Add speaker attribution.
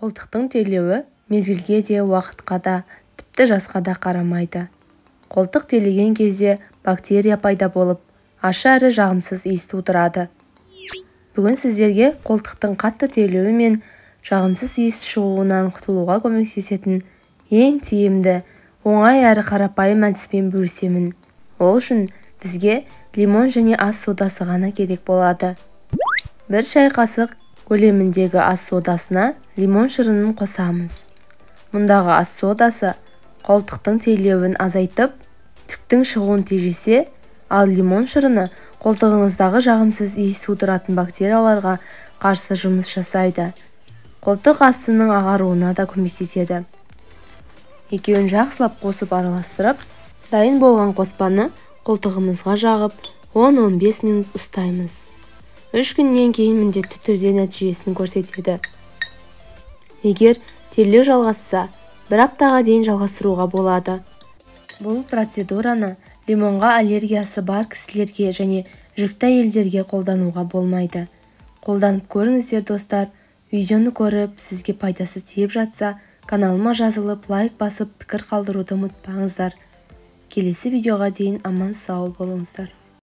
Speaker 1: Қолтықтың терлеуі мезгілге де, уақытқа да, тіпті жасқа да қарамайды. Қолтық терлеген кезде бактерия пайда болып, ащы әрі жағымсыз иіс тудырады. Бүгін сіздерге қолтықтың қатты терлеуі мен жағымсыз иіс шығуынан құтылуға көмектесетін ең тиімді, оңай әрі қарапайым әдіспен бөлісемін. Ол үшін бізге лимон және ас содасы ғана керек болады. 1 шай қасық көлеміндегі ас содасына лимон шырынын қосамыз. Мұндағы ас содасы қолтықтың терлеуін азайтып, түктің шығуын тежесе, ал лимон шырыны қолтығыңыздағы жағымсыз иіс тудыратын бактерияларға қарсы жұмыс жасайды. Қолтық астының ағаруына да көмектеседі. Екеуін жақсылап қосып араластырып, дайын болған қоспаны қолтығымызға жағып, 10-15 минут ұстаймыз. 3 күннен кейін міндетті түрде нәтижесін көрсетеді. Егер терлеу жалғасса, 1 аптаға дейін жалғастыруға болады. Бұл процедураны лимонға аллергиясы бар кісілерге және жүкті әйелдерге қолдануға болмайды. Қолданып көріңіздер достар. Видеоны көріп, сізге пайдасы тиіп жатса, каналыма жазылып, лайк басып, пікір қалдыруды ұмытпаңыздар. Келесі видеоға дейін аман сау болыңыздар.